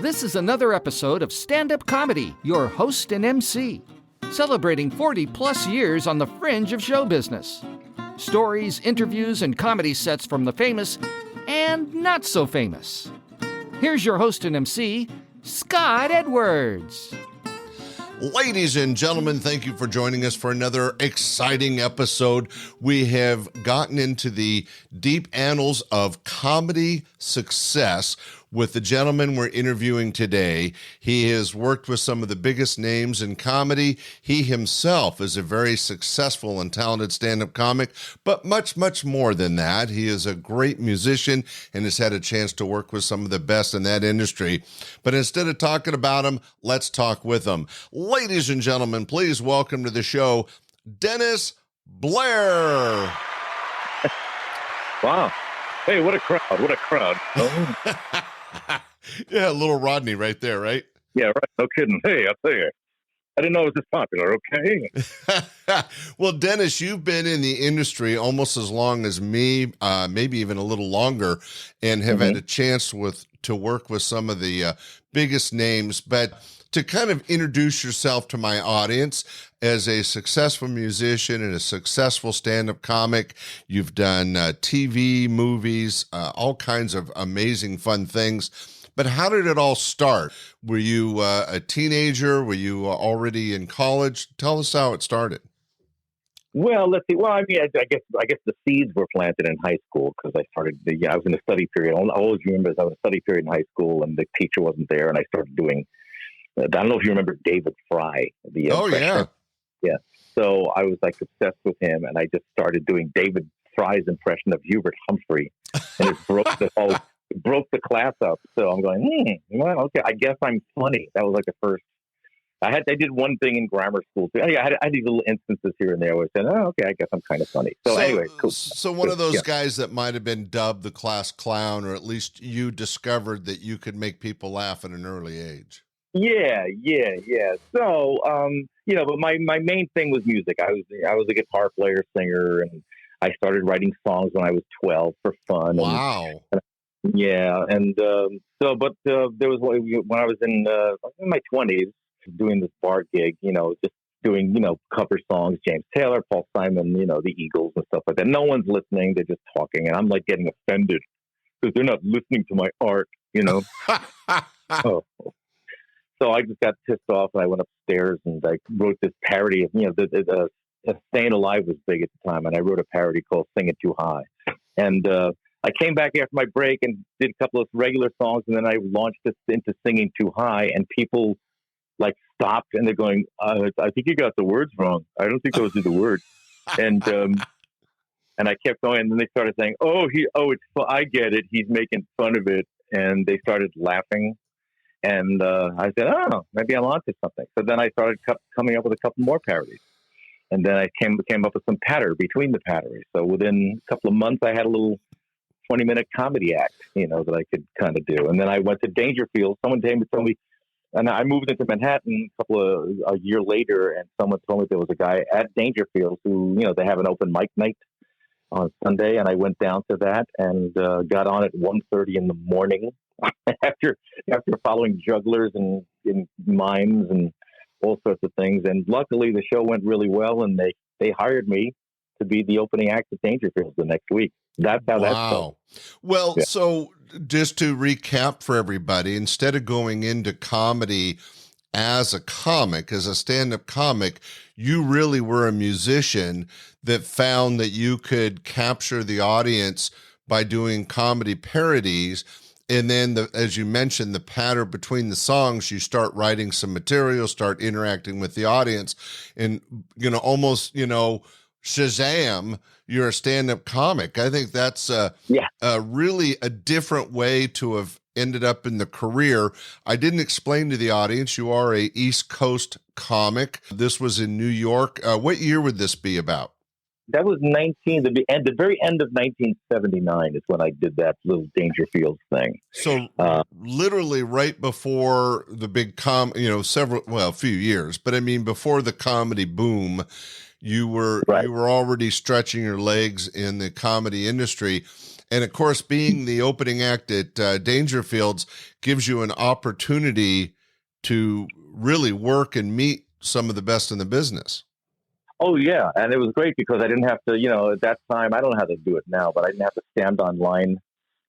This is another episode of Standup Comedy, your host and MC, celebrating 40-plus years on the fringe of show business. Stories, interviews, and comedy sets from the famous and not so famous. Here's your host and MC, Scott Edwards. Ladies and gentlemen, thank you for joining us for another exciting episode. We have gotten into the deep annals of comedy success with the gentleman we're interviewing today. He has worked with some of the biggest names in comedy. He himself is a very successful and talented stand-up comic, but much, much more than that. He is a great musician and has had a chance to work with some of the best in that industry. But instead of talking about him, let's talk with him. Ladies and gentlemen, please welcome to the show, Dennis Blair. Wow. Hey, what a crowd. What a crowd. Yeah, a little Rodney right there, right? Yeah, right. No kidding. Hey, I'll tell you. I didn't know it was this popular, okay? Well, Dennis, you've been in the industry almost as long as me, maybe even a little longer, and have had a chance to work with some of the biggest names. But to kind of introduce yourself to my audience as a successful musician and a successful stand-up comic, you've done TV, movies, all kinds of amazing, fun things. But how did it all start? Were you a teenager? Were you already in college? Tell us how it started. Well, let's see. Well, I mean, I guess the seeds were planted in high school because I started. I was in a study period. I always remember I was in a study period in high school, and the teacher wasn't there, and I started doing. I don't know if you remember David Fry. Yeah. So I was like obsessed with him, and I just started doing David Fry's impression of Hubert Humphrey, and it broke the class up. So I'm going, well, okay, I guess I'm funny. That was like the first. I did one thing in grammar school too. I had these little instances here and there where I said, oh, okay, I guess I'm kind of funny. So anyway, cool. So one of those guys that might have been dubbed the class clown, or at least you discovered that you could make people laugh at an early age. Yeah. So, but my main thing was music. I was a guitar player, singer, and I started writing songs when I was 12 for fun. Wow. Yeah, and there was when I was in my 20s doing this bar gig, just doing cover songs, James Taylor, Paul Simon, the Eagles and stuff like that. No one's listening; they're just talking, and I'm like getting offended because they're not listening to my art, So I just got pissed off, and I went upstairs and I wrote this parody of Staying Alive was big at the time, and I wrote a parody called "Sing It Too High," and I came back after my break and did a couple of regular songs, and then I launched this into Singing Too High, and people like stopped and they're going, I think you got the words wrong. I don't think those are the words. And I kept going, and then they started saying, I get it. He's making fun of it. And they started laughing. And I said, maybe I'm onto something. So then I started coming up with a couple more parodies. And then I came up with some patter between the parodies. So within a couple of months, I had a little 20-minute comedy act, that I could kind of do. And then I went to Dangerfield. Someone came and told me, and I moved into Manhattan a year later, and someone told me there was a guy at Dangerfield who, they have an open mic night on Sunday, and I went down to that and got on at 1:30 in the morning after following jugglers and mimes and all sorts of things. And luckily, the show went really well, and they hired me to be the opening act at Dangerfield the next week. That's how that felt. Well, so just to recap for everybody, instead of going into comedy as a comic, as a stand-up comic, you really were a musician that found that you could capture the audience by doing comedy parodies. And then, as you mentioned, the pattern between the songs, you start writing some material, start interacting with the audience, and, almost, Shazam, you're a stand-up comic. I think that's really a different way to have ended up in the career. I didn't explain to the audience, you are a East Coast comic. This was in New York. What year would this be about? That was the very end of 1979 is when I did that little Dangerfield thing. So literally right before the big a few years, but I mean, before the comedy boom, you were already stretching your legs in the comedy industry. And of course, being the opening act at Dangerfield's gives you an opportunity to really work and meet some of the best in the business. Oh yeah, and it was great because I didn't have to, at that time, I don't know how to do it now, but I didn't have to stand online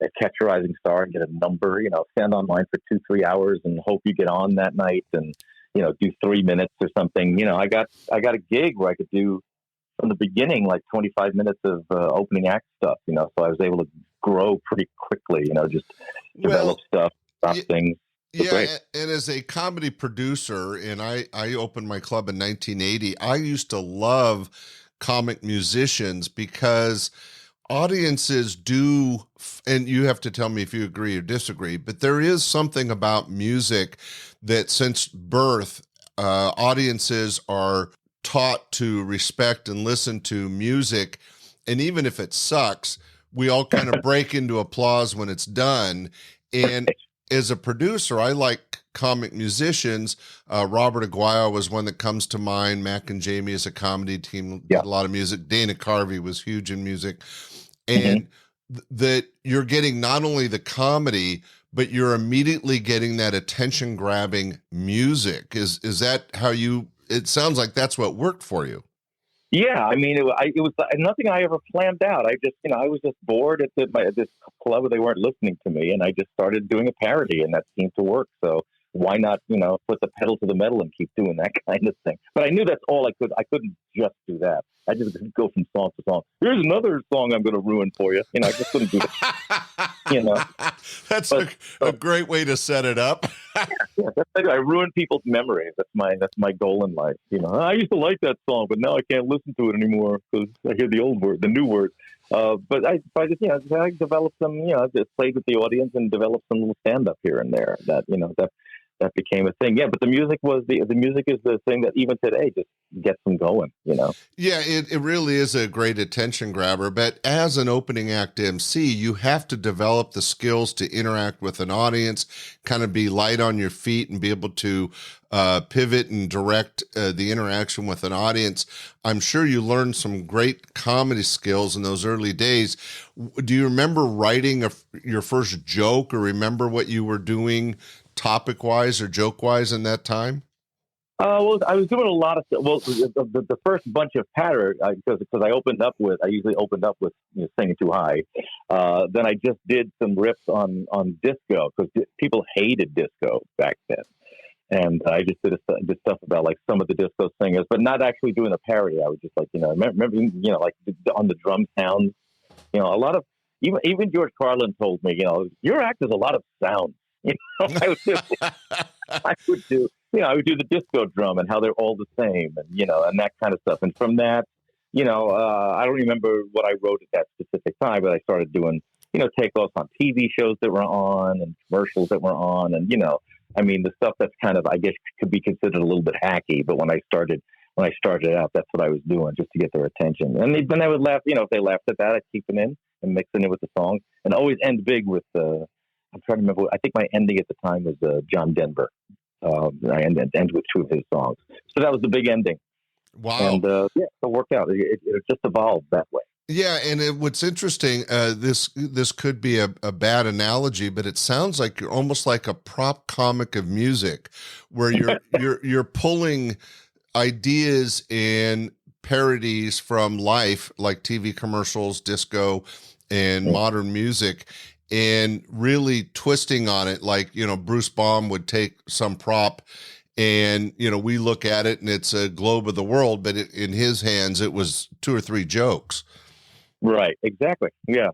at Catch a Rising Star and get a number, stand online for 2-3 hours and hope you get on that night and, do 3 minutes or something. I got a gig where I could do from the beginning, like 25 minutes of opening act stuff, so I was able to grow pretty quickly, just develop stuff, stop things. Yeah, and as a comedy producer, and I opened my club in 1980, I used to love comic musicians because audiences do, and you have to tell me if you agree or disagree, but there is something about music that since birth, audiences are taught to respect and listen to music. And even if it sucks, we all kind of break into applause when it's done. And as a producer, I like comic musicians. Robert Aguayo was one that comes to mind. Mac and Jamie as a comedy team did a lot of music. Dana Carvey was huge in music. And that you're getting not only the comedy, but you're immediately getting that attention-grabbing music. Is that how you... It sounds like that's what worked for you. Yeah, I mean, it was nothing I ever planned out. I was just bored at this club where they weren't listening to me, and I just started doing a parody, and that seemed to work. So why not, put the pedal to the metal and keep doing that kind of thing? But I knew that's all I could. I couldn't just do that. I just couldn't go from song to song. Here's another song I'm going to ruin for you. I just couldn't do that. That's a great way to set it up. I ruin people's memories. That's my goal in life. I used to like that song, but now I can't listen to it anymore because I hear the new word. But I developed some, just played with the audience and developed some little stand up here and there that became a thing. Yeah, but the music the music is the thing that even today just gets them going, Yeah, it really is a great attention grabber. But as an opening act MC, you have to develop the skills to interact with an audience, kind of be light on your feet and be able to pivot and direct the interaction with an audience. I'm sure you learned some great comedy skills in those early days. Do you remember writing your first joke, or remember what you were doing topic-wise or joke-wise in that time? Well, I was doing a lot of the first bunch of patter because I usually opened up with Singing Too High. Then I just did some riffs on disco because people hated disco back then, and I just did stuff about like some of the disco singers, but not actually doing a parody. I was just like remember like on the drum sounds, a lot of even George Carlin told me your act is a lot of sound. I would do the disco drum and how they're all the same, and that kind of stuff. And from that, I don't remember what I wrote at that specific time, but I started doing, takeoffs on TV shows that were on and commercials that were on, and the stuff that's kind of, I guess, could be considered a little bit hacky. But when I started out, that's what I was doing just to get their attention. And then I would laugh, if they laughed at that, I'd keep it in and mixing it with the song, and always end big with I'm trying to remember. I think my ending at the time was John Denver. I ended with 2 of his songs. So that was the big ending. Wow. And it worked out. It just evolved that way. Yeah, and what's interesting, this could be a bad analogy, but it sounds like you're almost like a prop comic of music, where you're pulling ideas and parodies from life, like TV commercials, disco, and modern music, and really twisting on it. Like, Bruce Baum would take some prop and, we look at it and it's a globe of the world, but in his hands, it was 2 or 3 jokes. Right. Exactly. Yeah.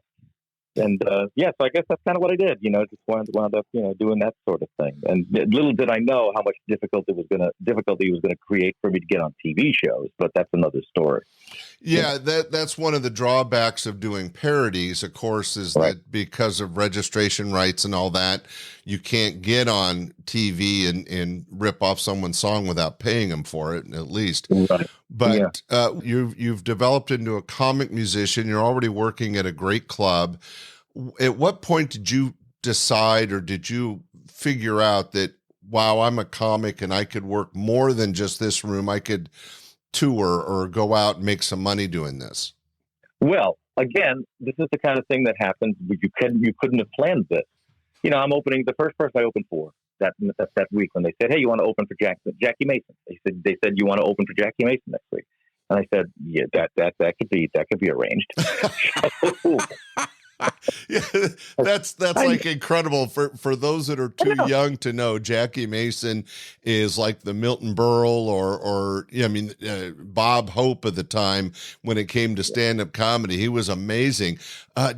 And, so I guess that's kind of what I did, just wound up, doing that sort of thing. And little did I know how much difficulty it was going to create for me to get on TV shows, but that's another story. Yeah, that's one of the drawbacks of doing parodies, of course, is that because of registration rights and all that, you can't get on TV and rip off someone's song without paying them for it, at least. Right. But you've developed into a comic musician. You're already working at a great club. At what point did you decide, or did you figure out that, wow, I'm a comic and I could work more than just this room? I could tour or go out and make some money doing this? Well, again, this is the kind of thing that happens. You couldn't have planned this. I'm opening the first person I opened for that week when they said, "Hey, you want to open for Jackie Mason?" They said you want to open for Jackie Mason next week, and I said, "Yeah, that could be arranged." Yeah, that's like incredible for those that are too young to know. Jackie Mason is like the Milton Berle or Bob Hope of the time when it came to stand-up comedy. He was amazing.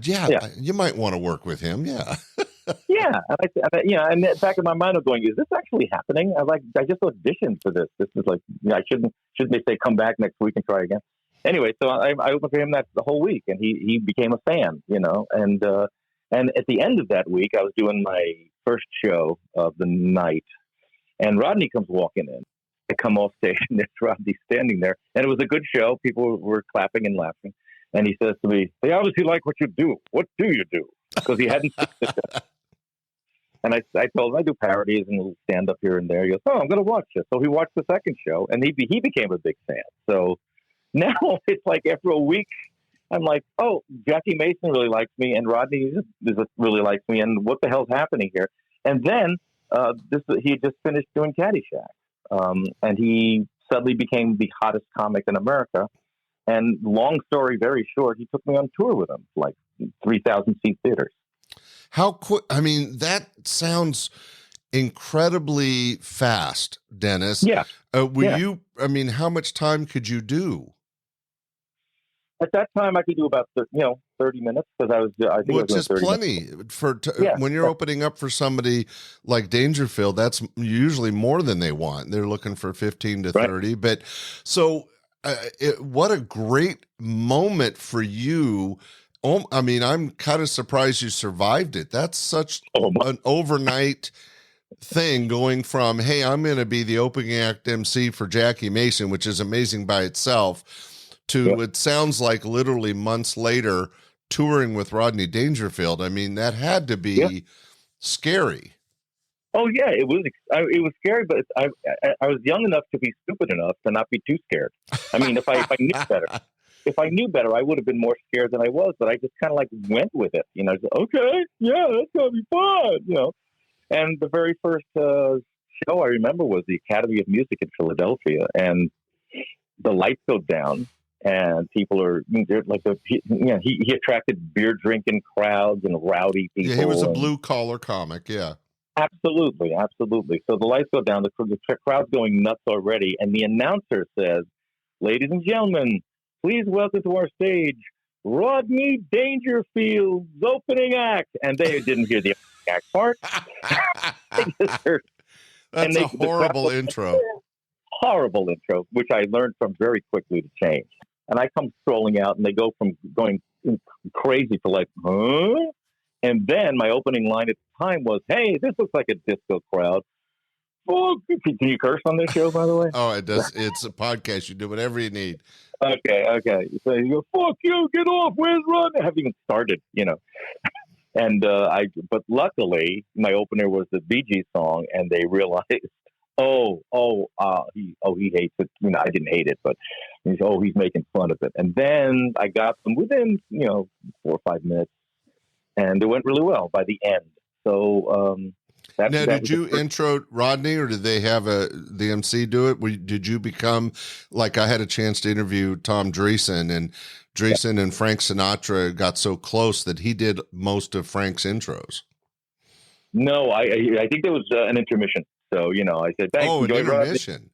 You might want to work with him. Yeah. Yeah, and back in my mind, I'm going, "Is this actually happening?" I just auditioned for this. This is like, I shouldn't they say come back next week and try again? Anyway, so I opened for him that the whole week, and he became a fan, and at the end of that week, I was doing my first show of the night, and Rodney comes walking in. I come off stage, and there's Rodney standing there, and it was a good show. People were clapping and laughing, and he says to me, "They obviously like what you do. What do you do?" Because he hadn't seen the show. And I told him I do parodies and a little stand up here and there. He goes, "Oh, I'm going to watch it." So he watched the second show, and he became a big fan. So now it's like after a week, I'm like, "Oh, Jackie Mason really likes me, and Rodney really likes me, and what the hell's happening here?" And then he had just finished doing Caddyshack, and he suddenly became the hottest comic in America. And long story very short, he took me on tour with him, like 3,000 seat theaters. How quick? I mean, that sounds incredibly fast, Dennis. Yeah. How much time could you do? At that time, I could do about 30 minutes because I think which is plenty when you're opening up for somebody like Dangerfield. That's usually more than they want. They're looking for 15 to 30. But so, what a great moment for you. I'm kind of surprised you survived it. That's such an overnight thing, going from, "Hey, I'm going to be the opening act MC for Jackie Mason," which is amazing by itself, to it sounds like literally months later touring with Rodney Dangerfield. I mean, that had to be scary. Oh yeah, it was scary, but I was young enough to be stupid enough to not be too scared. I mean, if I knew better. If I knew better, I would have been more scared than I was, but I just kind of like went with it, okay, yeah, that's going to be fun, And the very first show I remember was the Academy of Music in Philadelphia, and the lights go down, and people are like, he attracted beer drinking crowds and rowdy people. Yeah, he was a blue collar comic, yeah. Absolutely. So the lights go down, the crowd's going nuts already, and the announcer says, "Ladies and gentlemen, please welcome to our stage, Rodney Dangerfield's opening act." And they didn't hear the act part. That's a horrible intro. Horrible intro, which I learned from very quickly to change. And I come strolling out, and they go from going crazy to like, "Huh?" And then my opening line at the time was, "Hey, this looks like a disco crowd." Oh, can you curse on this show, by the way? Oh, it does. It's a podcast. You do whatever you need. Okay. So you go, "Fuck you, get off, where's Ron?" I haven't even started, And but luckily, my opener was the Bee Gees song, and they realized, he hates it. I didn't hate it, but he's making fun of it. And then I got them within, 4 or 5 minutes, and it went really well by the end. So, did you intro Rodney, or did they have the MC do it? Did you become, like, I had a chance to interview Tom Dreesen, and Frank Sinatra got so close that he did most of Frank's intros? No, I think there was an intermission. So, I said, "Thanks." Oh, an intermission. Rodney.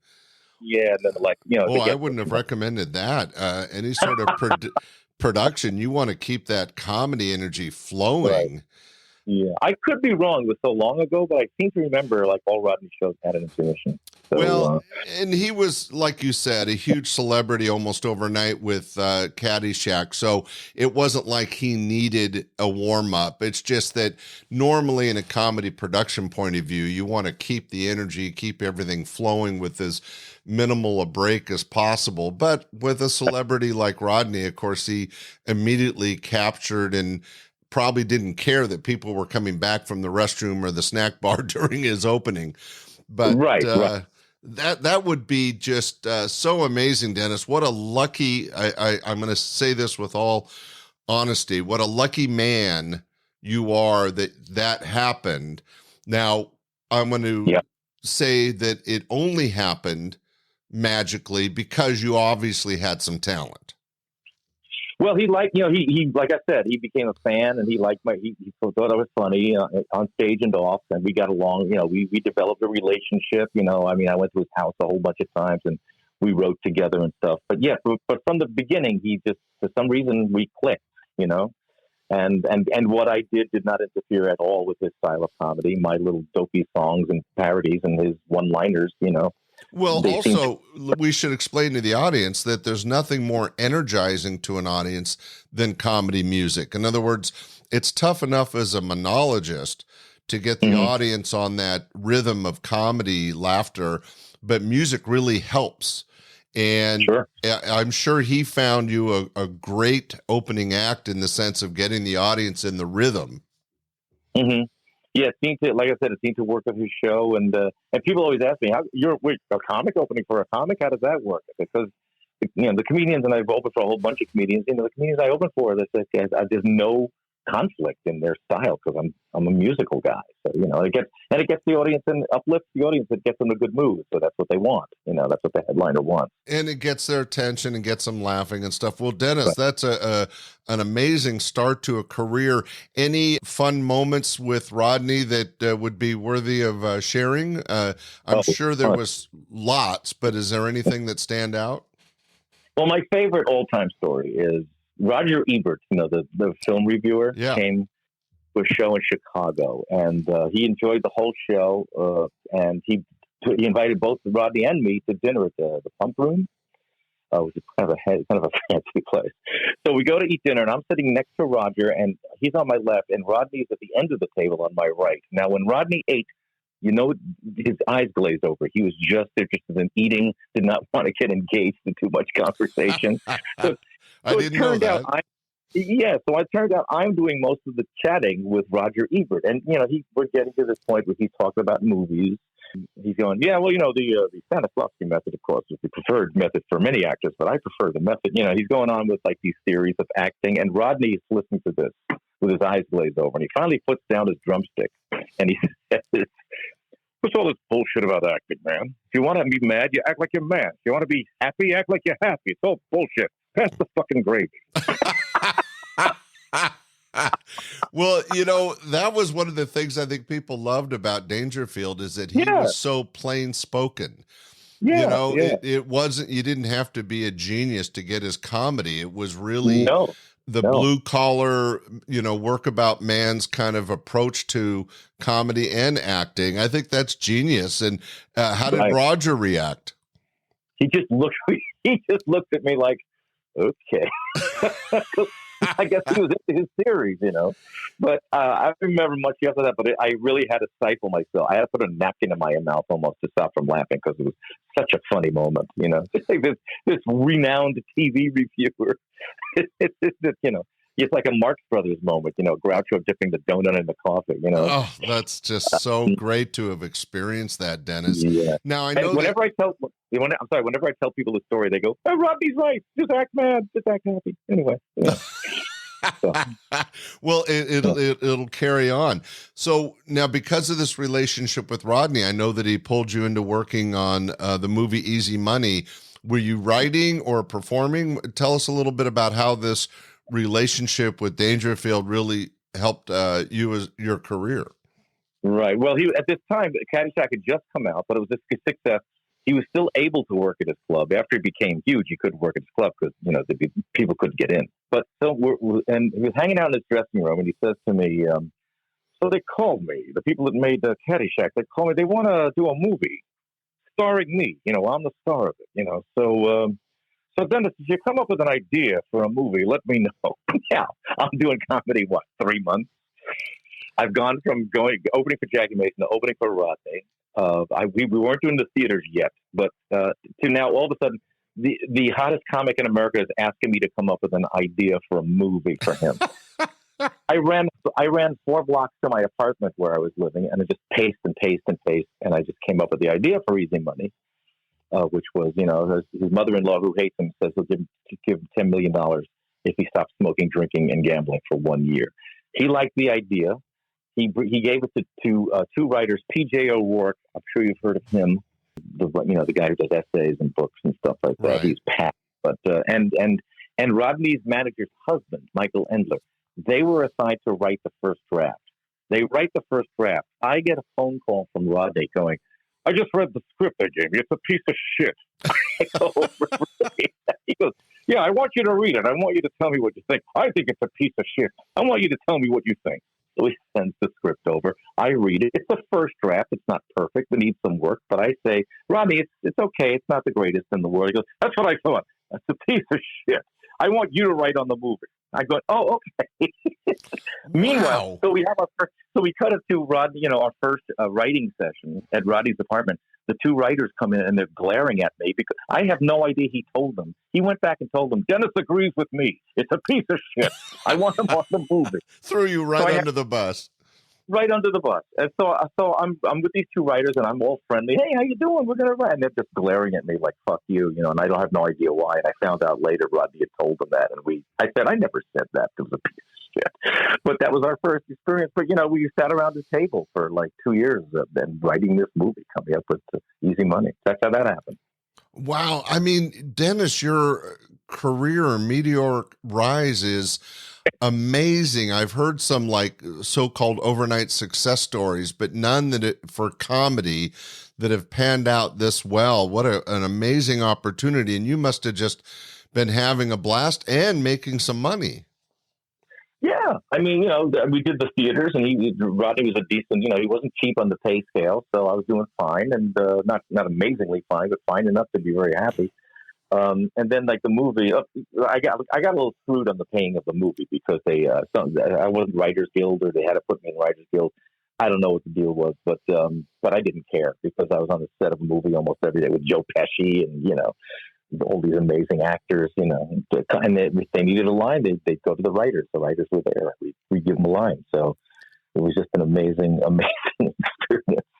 Yeah, and then I wouldn't have recommended that. Any sort of production, you want to keep that comedy energy flowing. Right. Yeah, I could be wrong. It was so long ago, but I seem to remember like all Rodney shows had an intermission. So, and he was, like you said, a huge celebrity almost overnight with Caddyshack. So it wasn't like he needed a warm up. It's just that normally in a comedy production point of view, you want to keep the energy, keep everything flowing with as minimal a break as possible. But with a celebrity like Rodney, of course, he immediately captured and probably didn't care that people were coming back from the restroom or the snack bar during his opening. But right. That would be just so amazing, Dennis. What a lucky, I'm going to say this with all honesty. What a lucky man you are that happened. Now, I'm going to say that it only happened magically because you obviously had some talent. Well, he liked, he like I said, he became a fan, and he liked he thought I was funny on stage and off, and we got along. We developed a relationship. I went to his house a whole bunch of times, and we wrote together and stuff. But yeah, but from the beginning, he just, for some reason, we clicked. And what I did not interfere at all with his style of comedy. My little dopey songs and parodies and his one-liners, Well, also, we should explain to the audience that there's nothing more energizing to an audience than comedy music. In other words, it's tough enough as a monologist to get the audience on that rhythm of comedy, laughter, but music really helps. And sure. I'm sure he found you a great opening act in the sense of getting the audience in the rhythm. Mm-hmm. Yeah, it seemed to, like I said, it seemed to work with his show, and people always ask me, "You're a comic opening for a comic? How does that work?" Because the comedians, and I've opened for a whole bunch of comedians. The comedians I open for, there's no conflict in their style because I'm a musical guy. So it gets the audience and uplifts the audience. It gets them in a good mood. So that's what they want. That's what the headliner wants. And it gets their attention and gets them laughing and stuff. Well, Dennis, that's an amazing start to a career. Any fun moments with Rodney that would be worthy of sharing? I'm sure there was lots, but is there anything that stand out? Well, my favorite all-time story is Roger Ebert, the film reviewer, came to a show in Chicago, and he enjoyed the whole show, and he invited both Rodney and me to dinner at the Pump Room. Which is kind of a fancy place. So we go to eat dinner, and I'm sitting next to Roger, and he's on my left, and Rodney's at the end of the table on my right. Now, when Rodney ate, his eyes glazed over. He was just interested in eating, did not want to get engaged in too much conversation. I didn't know that. So it turned out I'm doing most of the chatting with Roger Ebert. And, we're getting to this point where he's talking about movies. He's going, the Stanislavski method, of course, is the preferred method for many actors, but I prefer the method. He's going on with these theories of acting. And Rodney is listening to this with his eyes glazed over. And he finally puts down his drumstick and he says, "What's all this bullshit about acting, man? If you want to be mad, you act like you're mad. If you want to be happy, act like you're happy. It's all bullshit. Pass the fucking gravy." Well, that was one of the things I think people loved about Dangerfield is that he was so plain spoken. It wasn't, you didn't have to be a genius to get his comedy. It was really blue collar, workabout man's kind of approach to comedy and acting. I think that's genius. And how did Roger react? He just looked at me like, okay. I guess he was into his theories, But I don't remember much after that, but I really had to stifle myself. I had to put a napkin in my mouth almost to stop from laughing because it was such a funny moment, It's like this renowned TV reviewer. It's like a Marx Brothers moment, Groucho dipping the donut in the coffee, Oh, that's just so great to have experienced that, Dennis. Yeah. Now, I know whenever I tell people the story, they go, "Oh, Rodney's right. Just act mad. Just act happy." Anyway. So. Well, it'll carry on. So now, because of this relationship with Rodney, I know that he pulled you into working on the movie Easy Money. Were you writing or performing? Tell us a little bit about how this relationship with Dangerfield really helped you as your career. Right. Well, at this time, Caddyshack had just come out, but it was a success. He was still able to work at his club. After he became huge, he couldn't work at his club because people couldn't get in. But so and he was hanging out in his dressing room, and he says to me, "So they called me. The people that made Caddyshack, they called me. They want to do a movie starring me. I'm the star of it. So Dennis, if you come up with an idea for a movie, let me know." Yeah, I'm doing comedy, 3 months? I've gone from opening for Jackie Mason to opening for Rodney. We weren't doing the theaters yet, but to now all of a sudden, the hottest comic in America is asking me to come up with an idea for a movie for him. I ran 4 blocks to my apartment where I was living, and I just paced and paced and paced, and I just came up with the idea for Easy Money. Which was, his mother-in-law, who hates him, says he'll give him $10 million if he stopped smoking, drinking, and gambling for 1 year. He liked the idea. He gave it to two writers, P.J. O'Rourke. I'm sure you've heard of him. The guy who does essays and books and stuff like that. Right. He's Pat. But and Rodney's manager's husband, Michael Endler, they were assigned to write the first draft. They write the first draft. I get a phone call from Rodney going, "I just read the script they gave me. It's a piece of shit." I go, "Really?" He goes, "Yeah, I want you to read it. I want you to tell me what you think. I think it's a piece of shit. I want you to tell me what you think." So he sends the script over. I read it. It's the first draft. It's not perfect. It needs some work. But I say, "Rodney, it's okay. It's not the greatest in the world." He goes, "That's what I thought. That's a piece of shit. I want you to write on the movie." I go, "Oh, okay." Meanwhile, so we cut it to Rodney, our first writing session at Rodney's apartment. The two writers come in and they're glaring at me because I have no idea he told them. He went back and told them, "Dennis agrees with me. It's a piece of shit. I want him on the movie." Threw you right under the bus. Right under the bus. And so I'm with these two writers and I'm all friendly. "Hey, how you doing? We're gonna write." And they're just glaring at me like, "Fuck you," and I don't have no idea why. And I found out later Rodney had told them that, and I said, "I never said that. It was a piece of shit." But that was our first experience. But we sat around the table for like 2 years and writing this movie, coming up with Easy Money. That's how that happened. Wow. I mean, Dennis, your career meteoric rise is amazing. I've heard some like so-called overnight success stories, but none for comedy that have panned out this well. What an amazing opportunity. And you must have just been having a blast and making some money. Yeah. I mean, we did the theaters and Rodney was a decent, he wasn't cheap on the pay scale. So I was doing fine and not amazingly fine, but fine enough to be very happy. And then like the movie, I got a little screwed on the paying of the movie because I wasn't Writers Guild or they had to put me in Writers Guild. I don't know what the deal was, but I didn't care because I was on the set of a movie almost every day with Joe Pesci and, all these amazing actors, and if they needed a line, they'd go to the writers. The writers were there. We give them a line. So it was just an amazing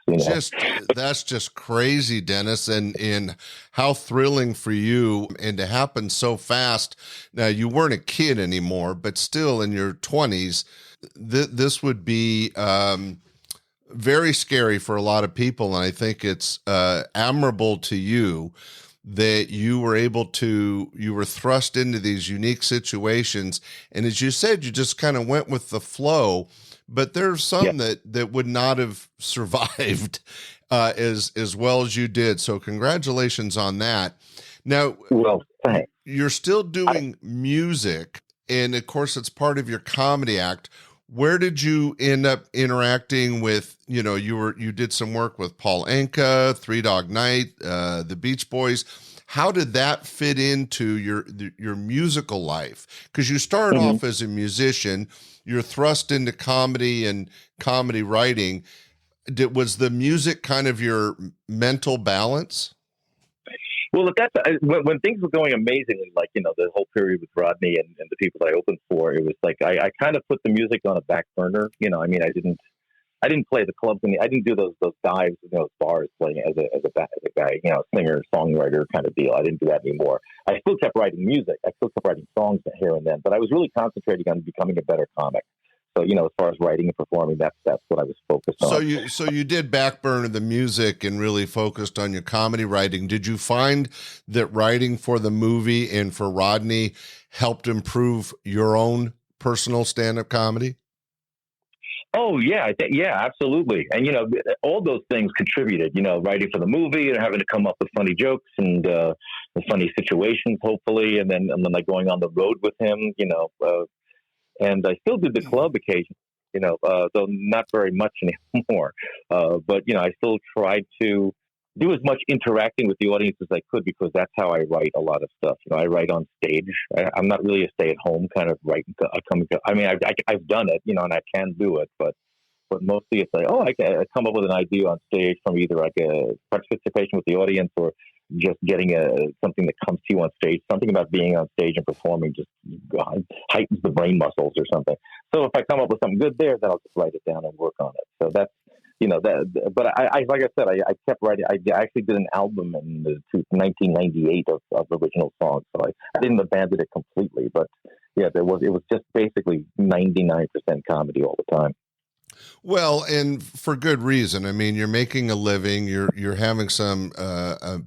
experience. That's just crazy, Dennis, and how thrilling for you, and to happen so fast. Now you weren't a kid anymore, but still in your 20s, this would be very scary for a lot of people, and I think it's admirable to you that you were thrust into these unique situations, and as you said, you just kind of went with the flow. But there's some that would not have survived as well as you did. So congratulations on that. Now, well, thanks. You're still doing music, and of course, it's part of your comedy act. Where did you end up interacting with? You did some work with Paul Anka, Three Dog Night, the Beach Boys. How did that fit into your musical life? Because you started off as a musician. You're thrust into comedy and comedy writing. Was the music kind of your mental balance? Well, when things were going amazingly, like, the whole period with Rodney and the people that I opened for, it was like I kind of put the music on a back burner. I didn't play the clubs I didn't do those dives, those bars playing as a guy, singer, songwriter kind of deal. I didn't do that anymore. I still kept writing music. I still kept writing songs here and then, but I was really concentrating on becoming a better comic. So, as far as writing and performing, that's what I was focused on. So you did backburner the music and really focused on your comedy writing. Did you find that writing for the movie and for Rodney helped improve your own personal stand-up comedy? Oh, yeah. Yeah, absolutely. And, all those things contributed, writing for the movie and having to come up with funny jokes and funny situations, hopefully. And then like going on the road with him, and I still did the club occasion, though not very much anymore. But, I still tried to do as much interacting with the audience as I could because that's how I write a lot of stuff. I write on stage. I'm not really a stay-at-home kind of writing. I've done it, and I can do it, but mostly it's like, I come up with an idea on stage from either like a participation with the audience or just getting something that comes to you on stage. Something about being on stage and performing just heightens the brain muscles or something. So if I come up with something good there, then I'll just write it down and work on it. So that's, but I like I said, I kept writing. I actually did an album in 1998 of original songs. So I didn't abandon it completely, but it was just basically 99% comedy all the time. Well, and for good reason. I mean, you're making a living. You're having some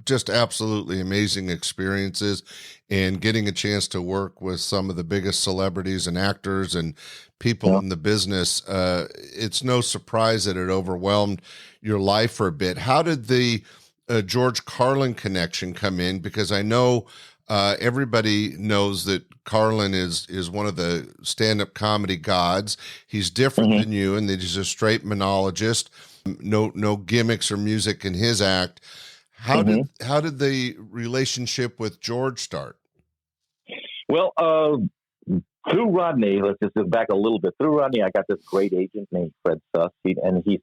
just absolutely amazing experiences, and getting a chance to work with some of the biggest celebrities and actors and people in the business. It's no surprise that it overwhelmed your life for a bit. How did the George Carlin connection come in? Because I know everybody knows that Carlin is one of the stand-up comedy gods. He's different than you, and that he's a straight monologist. No gimmicks or music in his act. How did the relationship with George start? Well, through Rodney, let's just go back a little bit. Through Rodney, I got this great agent named Fred Suss, and he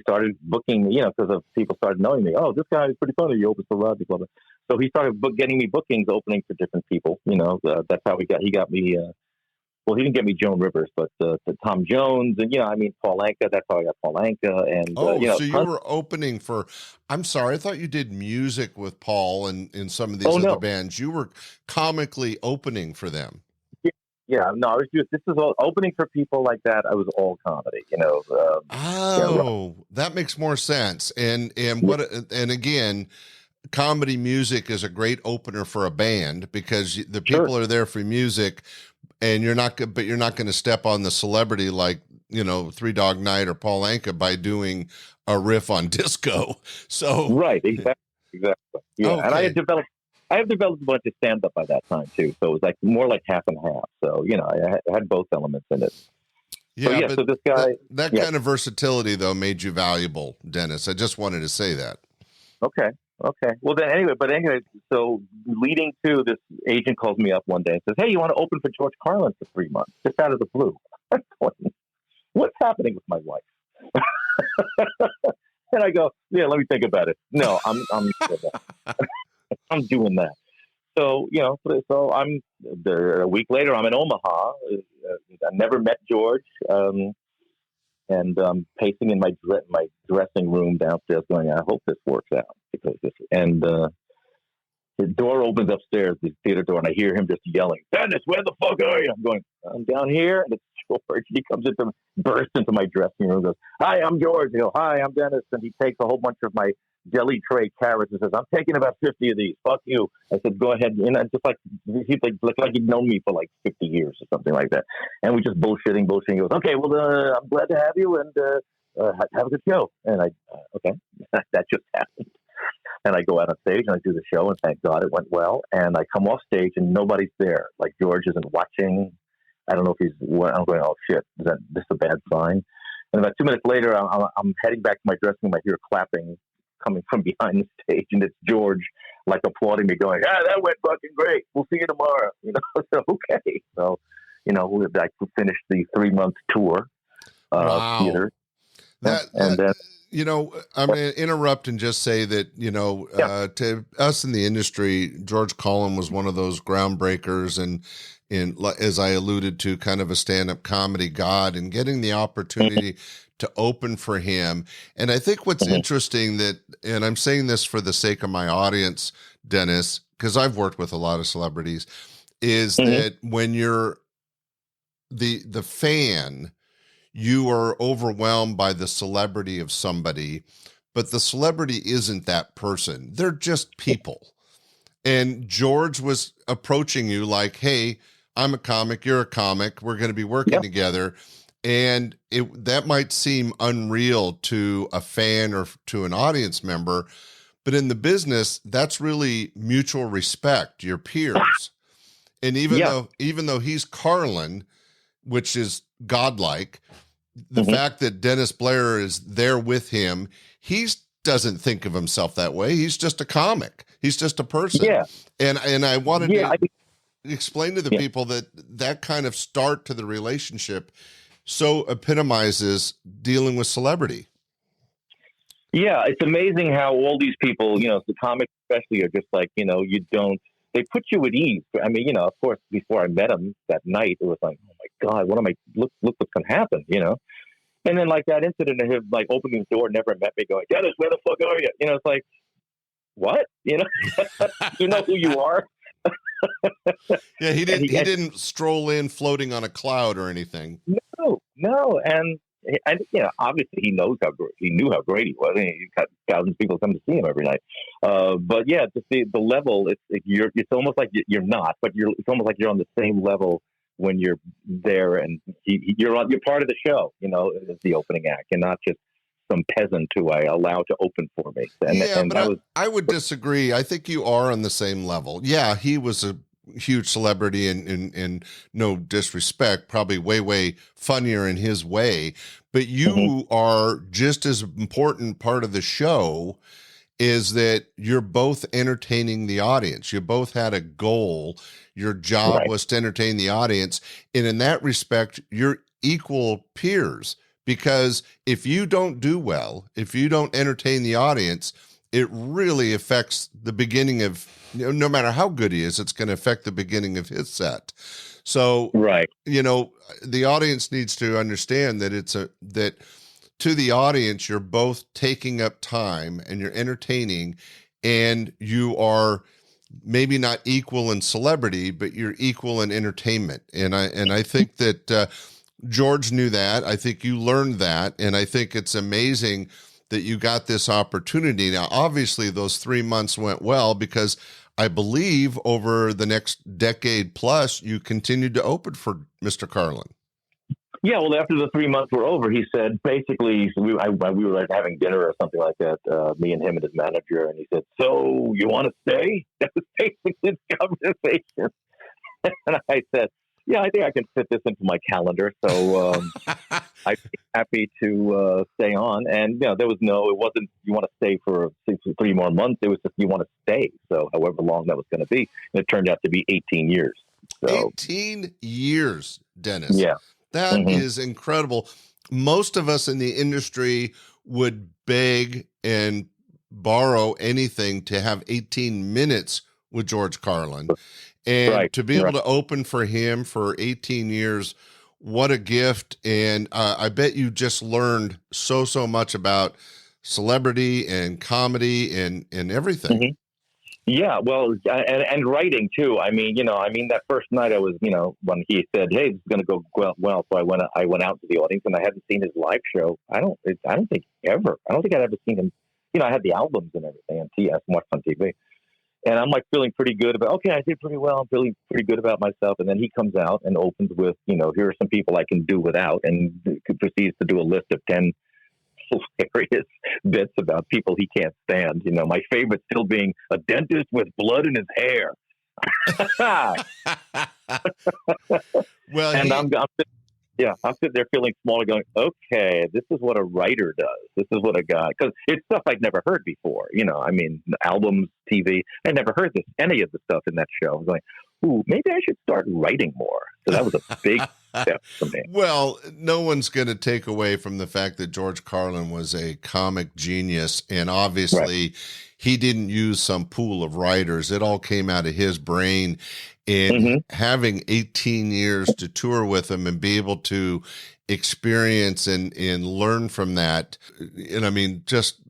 started booking me, because people started knowing me. Oh, this guy is pretty funny. He opens for Rodney Club. So he started getting me bookings, opening for different people. That's how he got me. Well, he didn't get me Joan Rivers, but to Tom Jones, and Paul Anka. That's how I got Paul Anka. And so you were opening for. I'm sorry, I thought you did music with Paul and in some of these other bands. You were comically opening for them. Yeah, no, I was this is all opening for people like that. I was all comedy, that makes more sense. And again, comedy music is a great opener for a band, because the people are there for music, and you're not going to step on the celebrity like, Three Dog Night or Paul Anka by doing a riff on disco. So right, exactly. Yeah, okay. And I have developed a bunch of stand-up by that time too, so it was like more like half and half. So I had both elements in it. Yeah, so this guy, that kind of versatility though made you valuable, Dennis. I just wanted to say that. Okay. Well then, anyway, so leading to this, agent calls me up one day and says, "Hey, you want to open for George Carlin for 3 months?" Just out of the blue. I'm going, what's happening with my life? And I go, "Yeah, let me think about it." No, I'm I'm doing that. So, so I'm there a week later. I'm in Omaha. I never met George. And pacing in my dressing room downstairs going, I hope this works out. The door opens upstairs, the theater door, and I hear him just yelling, "Dennis, where the fuck are you?" I'm going, "I'm down here." And it's George. He bursts into my dressing room and goes, "Hi, I'm George." I go, "Hi, I'm Dennis." And he takes a whole bunch of my deli tray carrots and says, "I'm taking about 50 of these. Fuck you." I said, "Go ahead." And I just like he'd known me for like 50 years or something like that. And we just bullshitting. He goes, "Okay, well, I'm glad to have you, and have a good show." And okay, that just happened. And I go out on stage and I do the show, and thank God it went well. And I come off stage and nobody's there. Like George isn't watching. I don't know if he's. I'm going, "Oh shit, is this a bad sign?" And about 2 minutes later, I'm heading back to my dressing room. I hear clapping coming from behind the stage, and it's George like applauding me, going, "That went fucking great. We'll see you tomorrow." So okay. So, I finished the 3-month tour of theater. I'm going to interrupt and just say that, to us in the industry, George Carlin was one of those groundbreakers, and as I alluded to, kind of a stand-up comedy god, and getting the opportunity to open for him. And I think what's interesting and I'm saying this for the sake of my audience, Dennis, because I've worked with a lot of celebrities, is that when you're the fan, you are overwhelmed by the celebrity of somebody, but the celebrity isn't that person. They're just people. And George was approaching you like, "Hey, I'm a comic, you're a comic, we're going to be working together." And that might seem unreal to a fan or to an audience member, but in the business, that's really mutual respect, your peers. And even though he's Carlin, which is godlike, the fact that Dennis Blair is there with him, he doesn't think of himself that way. He's just a comic. He's just a person. Yeah. And I wanted to explain to the people that kind of start to the relationship so epitomizes dealing with celebrity. Yeah, it's amazing how all these people, the comics especially, are just like, they put you at ease. I mean, of course, before I met him that night, it was like, "Oh my God, look what's going to happen," And then like that incident of him like opening the door, never met me, going, "Dennis, where the fuck are you?" It's like, what? You know who you are? Yeah, he didn't stroll in floating on a cloud or anything. No, and obviously he knew how great he was. I mean, he's got thousands of people come to see him every night. But yeah, just the level. It's almost like you're not, but it's almost like you're on the same level when you're there, and you're part of the show. As the opening act, and not just some peasant who I allow to open for me. I would disagree. I think you are on the same level. Yeah, he was a huge celebrity, and in no disrespect, probably way funnier in his way, but you are just as important part of the show. Is that you're both entertaining the audience. You both had a goal. Your job was to entertain the audience. And in that respect, you're equal peers, because if you don't do well, if you don't entertain the audience, it really affects the beginning of, no matter how good he is, it's going to affect the beginning of his set. So, the audience needs to understand that that to the audience, you're both taking up time and you're entertaining, and you are maybe not equal in celebrity, but you're equal in entertainment. And I think that George knew that. I think you learned that. And I think it's amazing that you got this opportunity. Now, obviously those 3 months went well, because I believe over the next decade plus, you continued to open for Mr. Carlin. Yeah, well, after the 3 months were over, he said, basically, we were like having dinner or something like that, me and him and his manager, and he said, "So you want to stay?" That was basically his conversation. And I said, "Yeah, I think I can fit this into my calendar, so I'd be happy to stay on." And it wasn't you want to stay for 3 more months. It was just you want to stay. So however long that was going to be, and it turned out to be 18 years. So, 18 years, Dennis. Yeah. That is incredible. Most of us in the industry would beg and borrow anything to have 18 minutes with George Carlin. And to be able to open for him for 18 years, what a gift. And I bet you just learned so much about celebrity and comedy and everything. Mm-hmm. Yeah, well, and writing too. I mean, that first night I was, when he said, "Hey, this is going to go well," so I went out to the audience, and I hadn't seen his live show. I don't think ever. I don't think I'd ever seen him. I had the albums and everything, and I watched on TV, and I'm like feeling pretty good about. Okay, I did pretty well. I'm feeling pretty good about myself. And then he comes out and opens with, here are some people I can do without, and proceeds to do a list of 10 hilarious bits about people he can't stand. My favorite still being a dentist with blood in his hair. Well, and I'm sitting there feeling small, going, okay, this is what a writer does. This is what a guy, because it's stuff I'd never heard before. Albums, TV. I never heard any of the stuff in that show. I was like, ooh, maybe I should start writing more. So that was a big step for me. Well, no one's going to take away from the fact that George Carlin was a comic genius, and obviously he didn't use some pool of writers. It all came out of his brain. And having 18 years to tour with him and be able to experience and learn from that, and I mean, just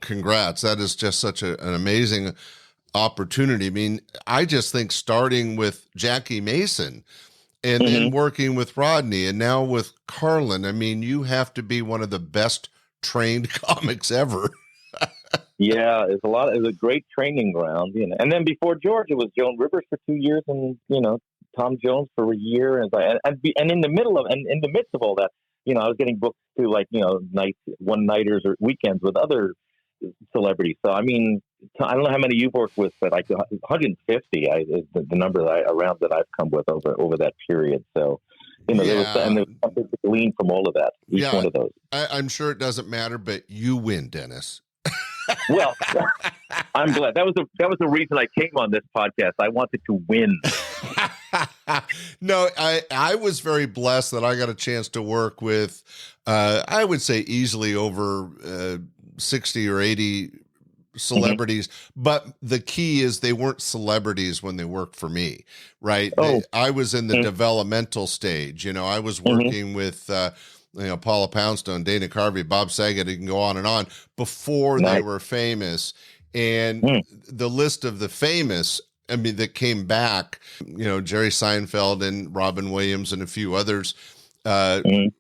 congrats. That is just such an amazing opportunity. I mean, I just think starting with Jackie Mason and then working with Rodney and now with Carlin, I mean, you have to be one of the best trained comics ever. Yeah, it's a great training ground, And then before George, it was Joan Rivers for 2 years, and Tom Jones for a year, and in the midst of all that, I was getting booked to one nighters or weekends with other celebrities. So I mean, I don't know how many you've worked with, but 150 is the number around that I've come with over that period. So there was something to glean from all of that. Each one of those. I'm sure it doesn't matter, but you win, Dennis. Well, I'm glad. That was the reason I came on this podcast. I wanted to win. No, I was very blessed that I got a chance to work with, I would say easily over 60 or 80 celebrities, but the key is they weren't celebrities when they worked for me, right? I was in the developmental stage. I was working with Paula Poundstone, Dana Carvey, Bob Saget, you can go on before they were famous. And the list of the famous, I mean, that came back, Jerry Seinfeld and Robin Williams and a few others. I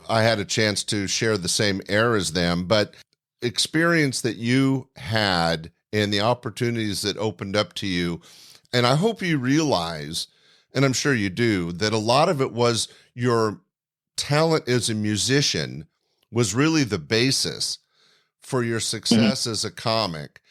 had a chance to share the same air as them, but experience that you had and the opportunities that opened up to you. And I hope you realize, and I'm sure you do, that a lot of it was your talent as a musician was really the basis for your success as a comic.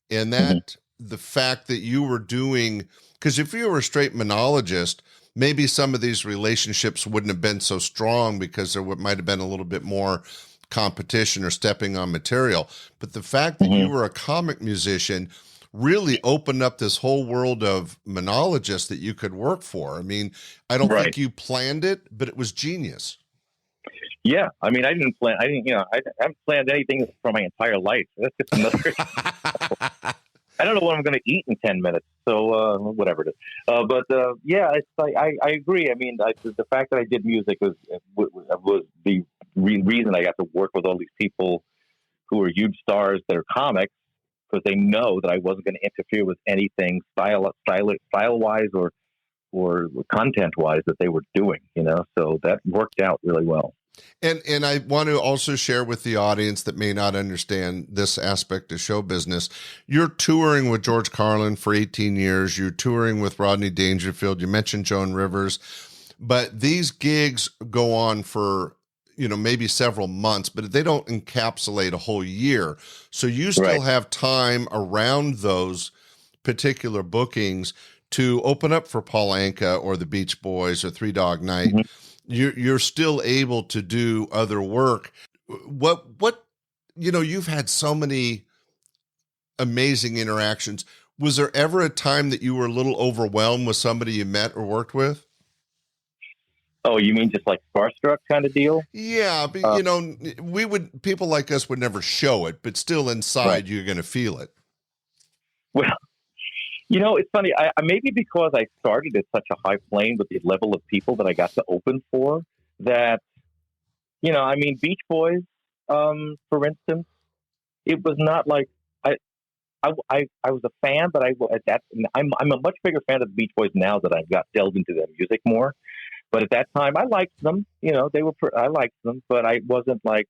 And that the fact that you were doing, because if you were a straight monologist, maybe some of these relationships wouldn't have been so strong because there might have been a little bit more competition or stepping on material. But the fact that you were a comic musician really opened up this whole world of monologists that you could work for. I mean, I don't think you planned it, but it was genius. Yeah. I mean, I haven't planned anything for my entire life. That's just another, I don't know what I'm going to eat in 10 minutes. So, whatever it is. Yeah, it's like, I agree. I mean, the fact that I did music was the reason I got to work with all these people who are huge stars that are comics, because they know that I wasn't going to interfere with anything style-wise or content-wise that they were doing, so that worked out really well. And I want to also share with the audience that may not understand this aspect of show business. You're touring with George Carlin for 18 years. You're touring with Rodney Dangerfield. You mentioned Joan Rivers. But these gigs go on for, maybe several months, but they don't encapsulate a whole year. So you still have time around those particular bookings to open up for Paul Anka or the Beach Boys or Three Dog Night. You're still able to do other work. What you've had so many amazing interactions. Was there ever a time that you were a little overwhelmed with somebody you met or worked with? Oh, you mean just like starstruck kind of deal? Yeah, but people like us would never show it, but still inside you're going to feel it. Well, it's funny. I maybe because I started at such a high plane with the level of people that I got to open for, that, Beach Boys, for instance, it was not like I was a fan, but I'm a much bigger fan of the Beach Boys now that I've got delved into their music more. But at that time, I liked them. I liked them, but I wasn't like,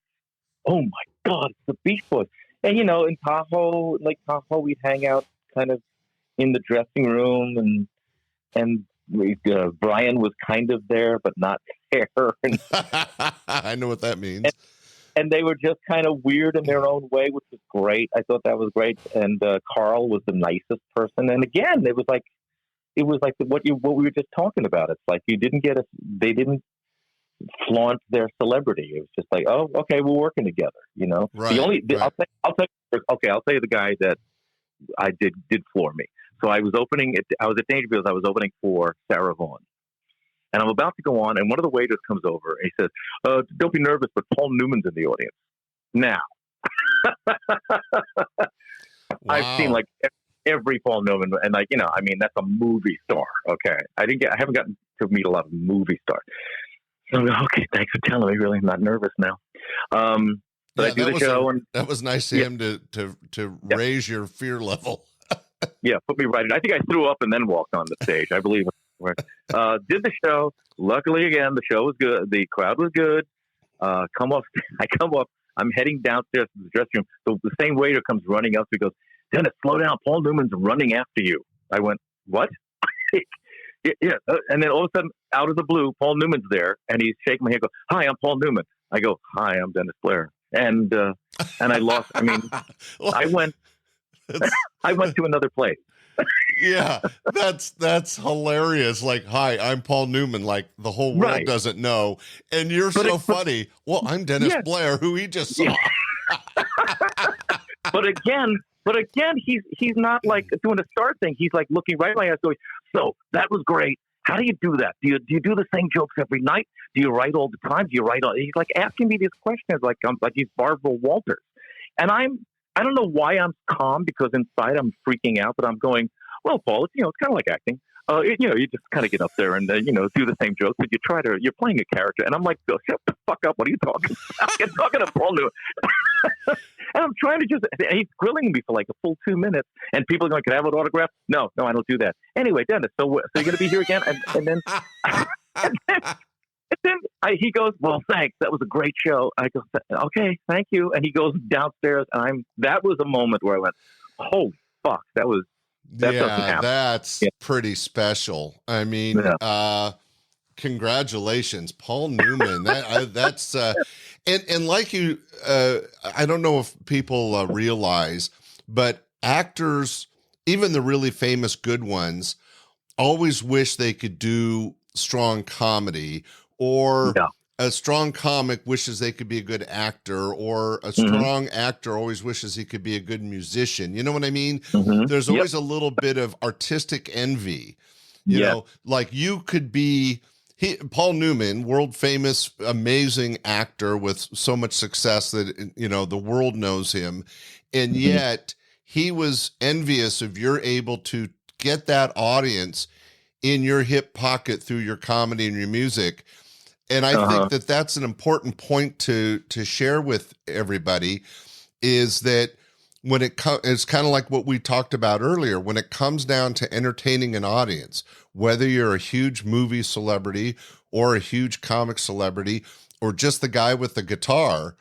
oh my God, it's the Beach Boys. And in Lake Tahoe, we'd hang out kind of in the dressing room, and Brian was kind of there, but not there. And, I know what that means. And they were just kind of weird in their own way, which was great. I thought that was great. And Carl was the nicest person. And again, it was like what we were just talking about. It's like they didn't flaunt their celebrity. It was just like, oh, okay, we're working together. Right. I'll tell you the guy that I did floor me. So I was at Dangerfield. I was opening for Sarah Vaughan, and I'm about to go on, and one of the waiters comes over and he says, "Don't be nervous, but Paul Newman's in the audience." Now, I've seen like every Paul Newman, and that's a movie star. Okay, I haven't gotten to meet a lot of movie stars. So I'm like, okay, thanks for telling me. Really, I'm not nervous now. But I do the show, and that was nice of him to raise your fear level. Yeah, put me right in. I think I threw up and then walked on the stage, I believe. Did the show. Luckily, again, the show was good. The crowd was good. I come up. I'm heading downstairs to the dressing room. The same waiter comes running up. He goes, "Dennis, slow down. Paul Newman's running after you." I went, "What?" Yeah. And then all of a sudden, out of the blue, Paul Newman's there, and he's shaking my hand. Goes, "Hi, I'm Paul Newman." I go, "Hi, I'm Dennis Blair." And I lost. I mean, I went to another place. Yeah, that's hilarious. Like, "Hi, I'm Paul Newman." Like the whole world doesn't know, and you're funny. Well, I'm Dennis Blair, who he just saw. Yeah. But again, he's not like doing a star thing. He's like looking right at my ass, going, "So that was great. How do you do that? Do you do the same jokes every night? Do you write all the time? Do you write all?" He's like asking me these questions, like he's Barbara Walters, and I don't know why I'm calm, because inside I'm freaking out, but I'm going, "Well, Paul, it's kind of like acting. You just kind of get up there and do the same jokes, but you're playing a character." And I'm like, "Shut the fuck up! What are you talking about? I'm talking to Paul Newman." And I'm trying to and he's grilling me for like a full 2 minutes, and people are going, "Can I have an autograph?" No, I don't do that. Anyway, Dennis, so you're going to be here again? And then, he goes, "Well, thanks. That was a great show." I go, "Okay, thank you." And he goes downstairs, and that was a moment where I went, "Holy fuck, that doesn't happen." That's pretty special. I mean, congratulations, Paul Newman. That's and like you, I don't know if people realize, but actors, even the really famous good ones, always wish they could do strong comedy, or a strong comic wishes they could be a good actor, or a strong actor always wishes he could be a good musician. You know what I mean? There's always a little bit of artistic envy. You know, like you could be Paul Newman, world famous, amazing actor with so much success that, you know, the world knows him. And yet he was envious of you're able to get that audience in your hip pocket through your comedy and your music. And I think that that's an important point to share with everybody, is that when it's kind of like what we talked about earlier, when it comes down to entertaining an audience, whether you're a huge movie celebrity or a huge comic celebrity or just the guy with the guitar,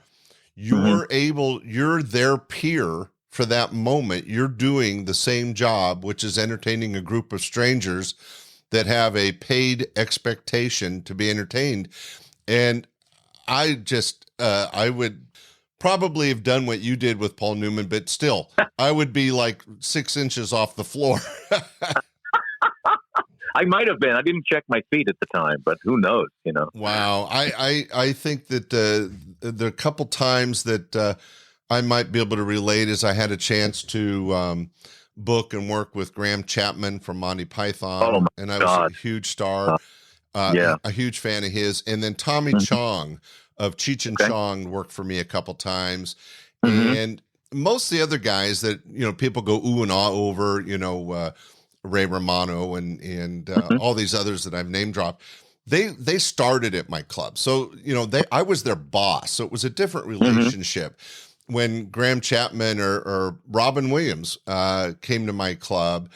you're their peer for that moment. You're doing the same job, which is entertaining a group of strangers that have a paid expectation to be entertained. And I just, I would probably have done what you did with Paul Newman, but still, I would be like 6 inches off the floor. I might have been. I didn't check my feet at the time, but who knows, you know? Wow. I think that the couple times that I might be able to relate is I had a chance to book and work with Graham Chapman from Monty Python, and I was a huge star, a huge fan of his. And then Tommy Chong of Cheech and Chong worked for me a couple times. And most of the other guys that, you know, people go ooh and ah over, you know, Ray Romano and all these others that I've name dropped, they started at my club. So, you know, I was their boss. So it was a different relationship. When Graham Chapman or Robin Williams came to my club,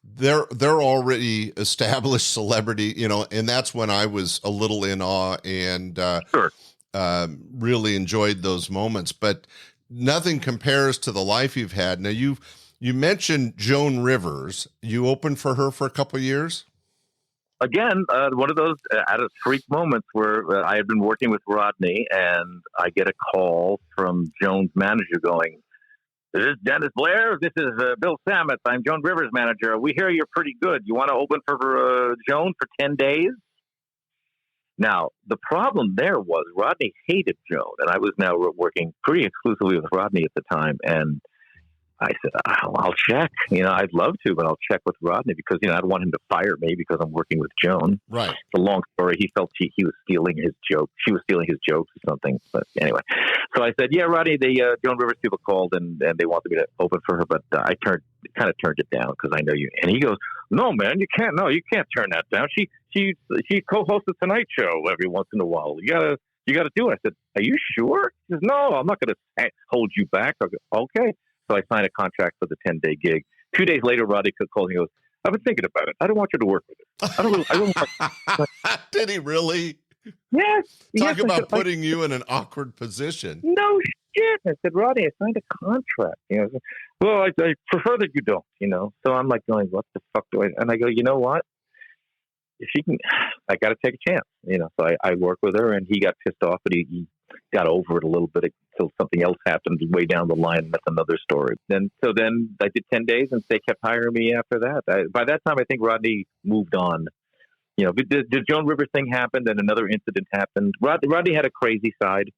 they're already established celebrity, you know, and that's when I was a little in awe and really enjoyed those moments. But nothing compares to the life you've had. Now, you mentioned Joan Rivers. You opened for her for a couple of years? Again, one of those out of freak moments where I had been working with Rodney, and I get a call from Joan's manager going, "This is Dennis Blair. This is Bill Samet. I'm Joan Rivers' manager. We hear you're pretty good. You want to open for Joan for 10 days?" Now, the problem there was Rodney hated Joan, and I was now working pretty exclusively with Rodney at the time, and I said, I'll check. You know, I'd love to, but I'll check with Rodney because, you know, I don't want him to fire me because I'm working with Joan. Right. It's a long story. He felt he was stealing his joke. She was stealing his jokes or something. But anyway, so I said, "Yeah, Rodney, the Joan Rivers people called and they wanted me to open for her, but I kind of turned it down because I know you." And he goes, "No, man, you can't turn that down. She co-hosts the Tonight Show every once in a while. You gotta do it." I said, "Are you sure?" He says, "No, I'm not going to hold you back." I go, "Okay." So I signed a contract for the 10-day gig. 2 days later, Rodney called and he goes, "I've been thinking about it. I don't want you to work with it. I don't want." Did he really? Yes. Talk about putting you in an awkward position. No shit. I said, "Rodney, I signed a contract." You know, "Well, I prefer that you don't." You know, so I'm like going, "What the fuck do I?" And I go, "You know what? If she can, I got to take a chance." You know, so I worked with her, and he got pissed off, but he got over it a little bit until something else happened way down the line. And that's another story. Then I did 10 days, and they kept hiring me after that. By that time, I think Rodney moved on. You know, the Joan Rivers thing happened, and another incident happened. Rodney had a crazy side,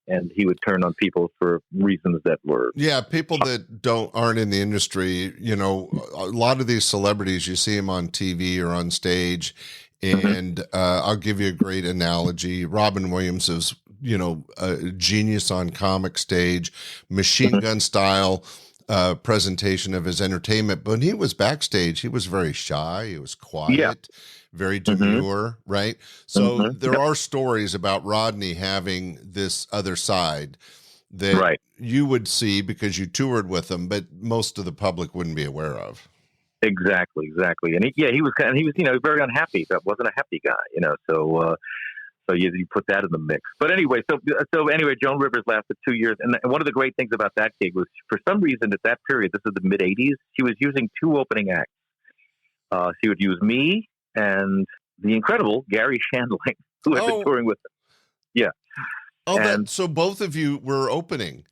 and he would turn on people for reasons that were people that aren't in the industry. You know, a lot of these celebrities, you see them on TV or on stage, and I'll give you a great analogy. Robin Williams is, you know, a genius on comic stage, machine gun style presentation of his entertainment. But when he was backstage, he was very shy. He was quiet, very demure, right? So there are stories about Rodney having this other side that Right. you would see because you toured with them, but most of the public wouldn't be aware of. Exactly. And he was very unhappy. That wasn't a happy guy, so you put that in the mix. But anyway, so anyway, Joan Rivers lasted 2 years, and one of the great things about that gig was, for some reason at that period, this is the mid '80s, she was using two opening acts. She would use me and the incredible Gary Shandling, who had been touring with her. Yeah. Oh, so both of you were opening.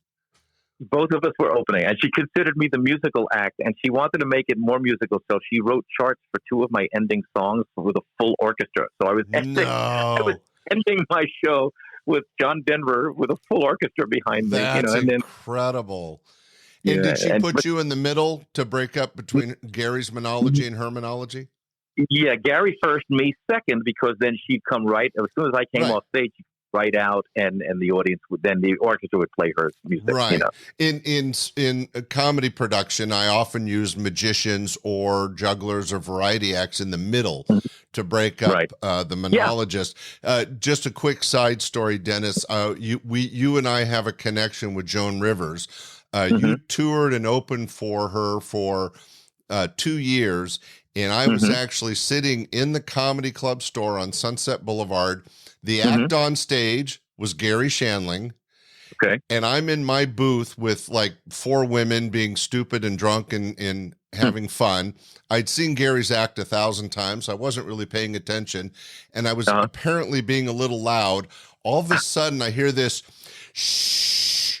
Both of us were opening, and she considered me the musical act, and she wanted to make it more musical, so she wrote charts for two of my ending songs with a full orchestra. So I was ending my show with John Denver with a full orchestra behind me. That's incredible. And did she put you in the middle to break up between Gary's monology and her monology? Yeah, Gary first, me second, because then she'd come right as soon as I came off stage. She'd right out, and the audience would, then the orchestra would play her music. Right. In a comedy production, I often use magicians or jugglers or variety acts in the middle to break up the monologist. Just a quick side story, Dennis. You and I have a connection with Joan Rivers. You toured and opened for her for 2 years, and I was actually sitting in the Comedy Club store on Sunset Boulevard. The act on stage was Gary Shandling. Okay. And I'm in my booth with like 4 women being stupid and drunk and having fun. I'd seen Gary's act 1,000 times. I wasn't really paying attention. And I was apparently being a little loud. All of a sudden I hear this shh.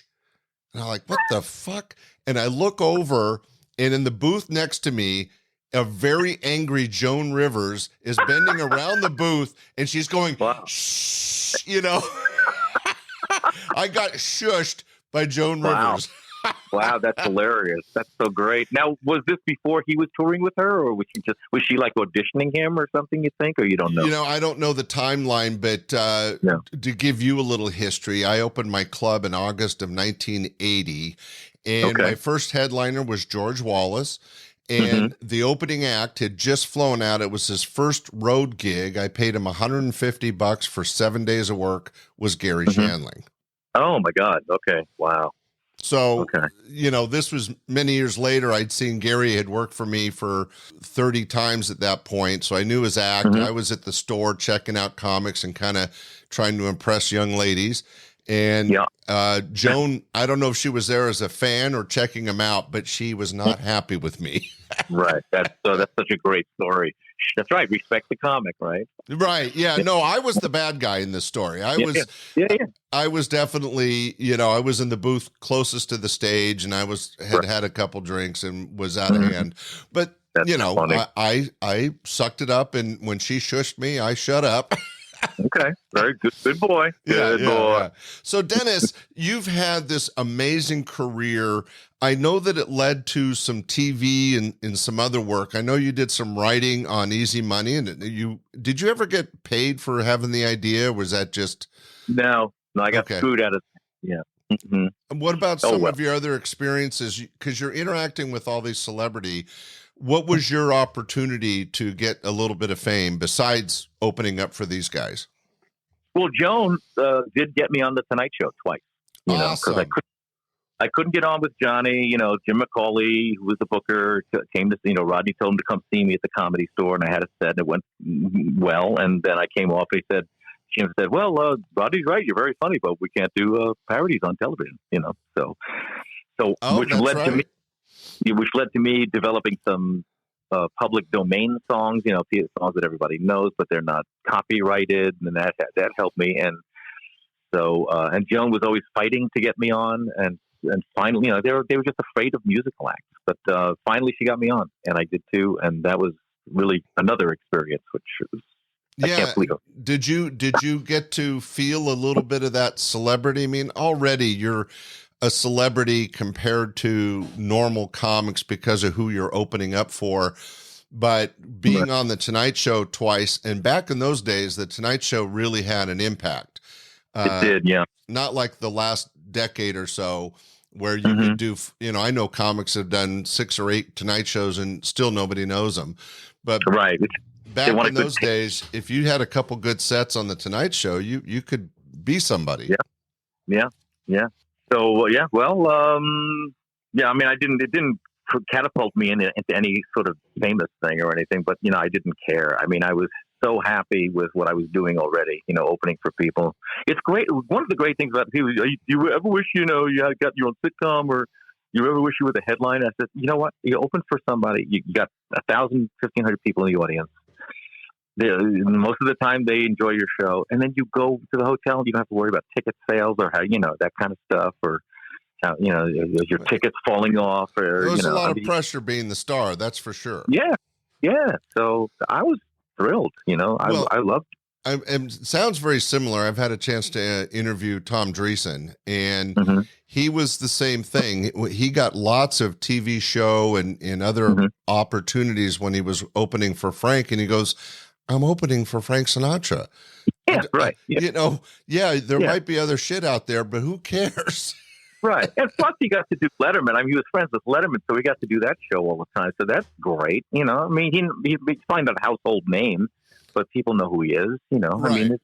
And I'm like, what the fuck? And I look over, and in the booth next to me, a very angry Joan Rivers is bending around the booth, and she's going, shh, I got shushed by Joan Rivers. Wow, that's hilarious. That's so great. Now, was this before he was touring with her, or was she like auditioning him or something, you think, or you don't know? I don't know the timeline, but to give you a little history, I opened my club in August of 1980, and my first headliner was George Wallace. And the opening act had just flown out. It was his first road gig. I paid him $150 for 7 days of work, was Gary Shandling. Oh my God. Okay. Wow. So, this was many years later. I'd seen Gary had worked for me for 30 times at that point. So I knew his act. I was at the store checking out comics and kind of trying to impress young ladies. And Joan, I don't know if she was there as a fan or checking him out, but she was not happy with me. Right. That's such a great story. That's right. Respect the comic, right? Right. Yeah. No, I was the bad guy in this story. I was definitely, I was in the booth closest to the stage, and I had a couple drinks and was out of hand. But that's I sucked it up, and when she shushed me, I shut up. Okay. Very good. Good boy. Good boy. Yeah. So, Dennis, you've had this amazing career. I know that it led to some TV and some other work. I know you did some writing on Easy Money. And did you ever get paid for having the idea? Or was that just... No, I got screwed out of... Yeah. What about some of your other experiences? Because you're interacting with all these celebrity. What was your opportunity to get a little bit of fame besides opening up for these guys? Well, Joan did get me on the Tonight Show twice. Awesome. Because I couldn't get on with Johnny. Jim McCauley, who was the booker, came to Rodney told him to come see me at the Comedy Store, and I had a set, and it went well. And then I came off. Jim said, "Well, Rodney's right. You're very funny, but we can't do parodies on television." Which led to me developing some public domain songs, songs that everybody knows, but they're not copyrighted, and that helped me. And so, and Joan was always fighting to get me on, and finally, they were just afraid of musical acts, but finally she got me on, and I did too, and that was really another experience, which was. I can't believe it. Did you get to feel a little bit of that celebrity? I mean, already you're a celebrity compared to normal comics because of who you're opening up for. But being on the Tonight Show twice, and back in those days, the Tonight Show really had an impact. It did, yeah. Not like the last decade or so where you could do, I know comics have done 6 or 8 Tonight Shows and still nobody knows them. But back in those days, if you had a couple good sets on the Tonight Show, you could be somebody. Yeah. So yeah, well, yeah. I mean, it didn't catapult me into any sort of famous thing or anything, but I didn't care. I mean, I was so happy with what I was doing already. Opening for people. It's great. One of the great things about people, you ever wish you had got your own sitcom, or you ever wish you were the headline? I said, you know what? You open for somebody, you got 1,000, 1,500 people in the audience. Most of the time they enjoy your show, and then you go to the hotel and you don't have to worry about ticket sales or how that kind of stuff, or how your tickets falling off, or There's a lot of pressure being the star, that's for sure. Yeah. So I was thrilled. I loved. And it sounds very similar. I've had a chance to interview Tom Dreesen, and he was the same thing. He got lots of TV show and other opportunities when he was opening for Frank, and he goes, I'm opening for Frank Sinatra. Yeah, right. Yeah. There might be other shit out there, but who cares? Right. And plus he got to do Letterman. I mean, he was friends with Letterman, so we got to do that show all the time. So that's great. I mean, he's probably not a household name, but people know who he is, Right. I mean,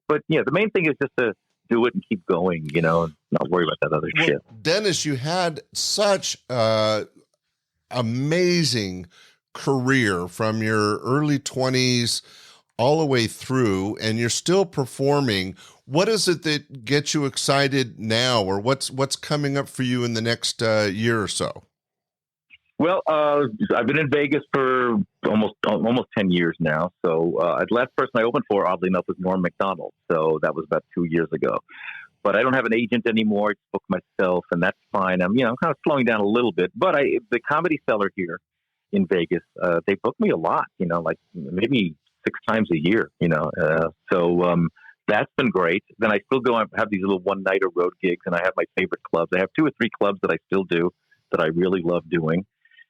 but the main thing is just to do it and keep going, and not worry about that other shit. Dennis, you had such amazing career from your early 20s all the way through, and you're still performing. What is it that gets you excited now, or what's coming up for you in the next year or so? Well, I've been in Vegas for almost 10 years now. So the last person I opened for, oddly enough, was Norm Macdonald. So that was about 2 years ago. But I don't have an agent anymore. I book myself, and that's fine. I'm kind of slowing down a little bit. But the Comedy Cellar here in Vegas, they book me a lot. Like maybe 6 times a year. So that's been great. Then I still go and have these little one-nighter road gigs, and I have my favorite clubs. I have 2 or 3 clubs that I still do that I really love doing.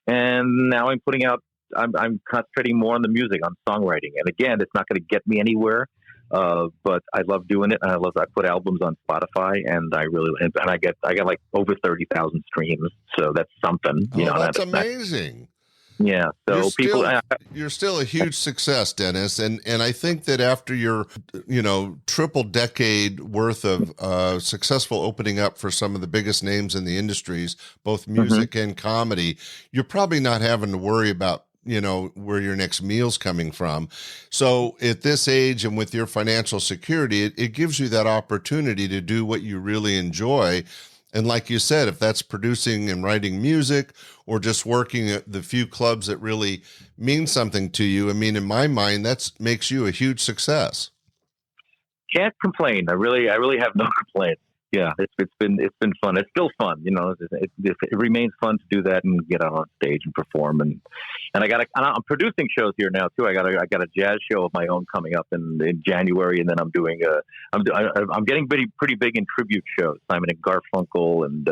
And now I'm putting out. I'm concentrating more on the music, on songwriting. And again, it's not going to get me anywhere. But I love doing it. I put albums on Spotify, and I get like over 30,000 streams. So that's something. That's amazing. Yeah. So you're still a huge success, Dennis. And I think that after your, triple decade worth of successful opening up for some of the biggest names in the industries, both music and comedy, you're probably not having to worry about, where your next meal's coming from. So at this age and with your financial security, it gives you that opportunity to do what you really enjoy. And like you said, if that's producing and writing music or just working at the few clubs that really mean something to you, I mean, in my mind, that makes you a huge success. Can't complain. I really have no complaints. Yeah, it's been fun. It's still fun. It remains fun to do that and get out on stage and perform. And I'm producing shows here now too. I got a jazz show of my own coming up in January, and then I'm doing I'm getting pretty big in tribute shows. Simon and Garfunkel and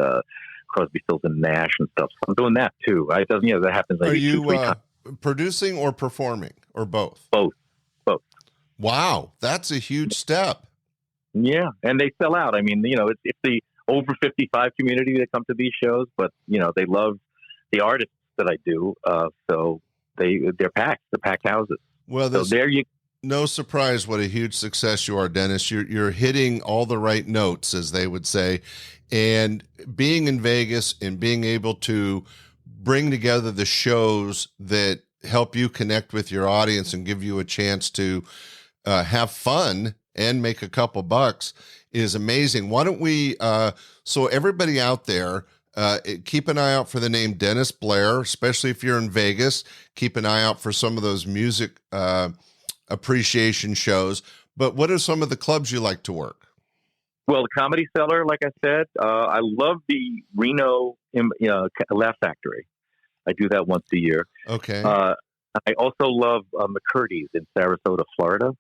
Crosby, Stills and Nash and stuff. So I'm doing that too. That happens. Are you producing or performing or both? Both. Wow, that's a huge step. Yeah, and they sell out. I mean, it's the over 55 community that come to these shows, but they love the artists that I do. So they're packed. They're packed houses. Well, so there you. No surprise what a huge success you are, Dennis. You're hitting all the right notes, as they would say, and being in Vegas and being able to bring together the shows that help you connect with your audience and give you a chance to have fun and make a couple bucks is amazing. Why don't we, so everybody out there, keep an eye out for the name Dennis Blair, especially if you're in Vegas. Keep an eye out for some of those music appreciation shows. But what are some of the clubs you like to work? Well, the Comedy Cellar, like I said, I love the Reno Laugh Factory. I do that once a year. Okay. I also love McCurdy's in Sarasota, Florida.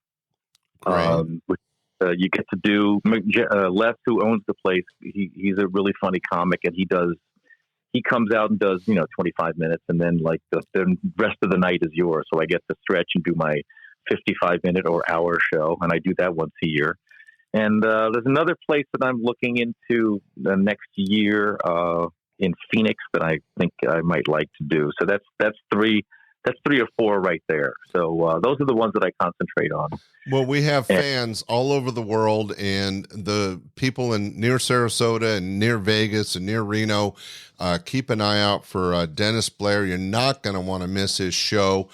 Which you get to do. Les, who owns the place, he's a really funny comic, and he comes out and does 25 minutes, and then like the rest of the night is yours. So I get to stretch and do my 55-minute or hour show, and I do that once a year. And there's another place that I'm looking into the next year in Phoenix that I think I might like to do. So that's 3 that's 3 or 4 right there. So those are the ones that I concentrate on. Well, we have fans all over the world, and the people near Sarasota and near Vegas and near Reno, keep an eye out for Dennis Blair. You're not going to want to miss his show.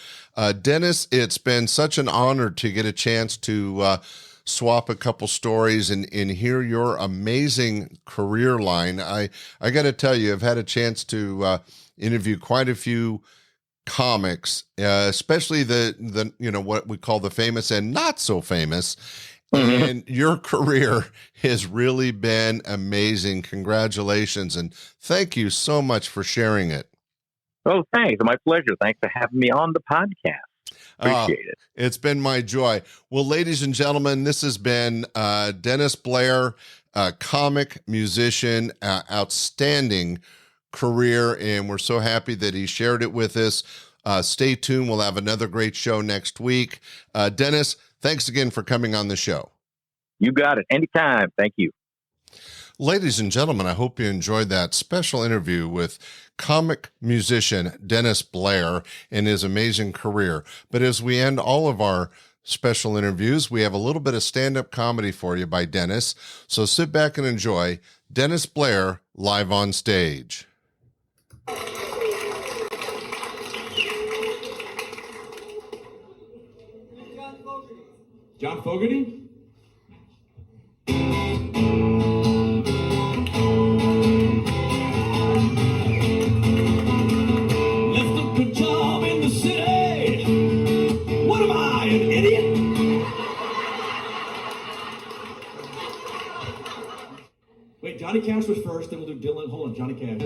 Dennis, it's been such an honor to get a chance to swap a couple stories and hear your amazing career line. I got to tell you, I've had a chance to interview quite a few comics, especially the what we call the famous and not so famous. Mm-hmm. And your career has really been amazing. Congratulations, and thank you so much for sharing it. Oh, thanks. My pleasure. Thanks for having me on the podcast. Appreciate it. It's been my joy. Well, ladies and gentlemen, this has been Dennis Blair, comic, musician, outstanding career, and we're so happy that he shared it with us. Stay tuned. We'll have another great show next week. Dennis, thanks again for coming on the show. You got it. Anytime. Thank you. Ladies and gentlemen, I hope you enjoyed that special interview with comic musician Dennis Blair and his amazing career. But as we end all of our special interviews, we have a little bit of stand-up comedy for you by Dennis. So sit back and enjoy Dennis Blair live on stage. John Fogerty? Left a good job in the city. What am I, an idiot? Wait, Johnny Cash was first, then we'll do Dylan. Hold on, Johnny Cash.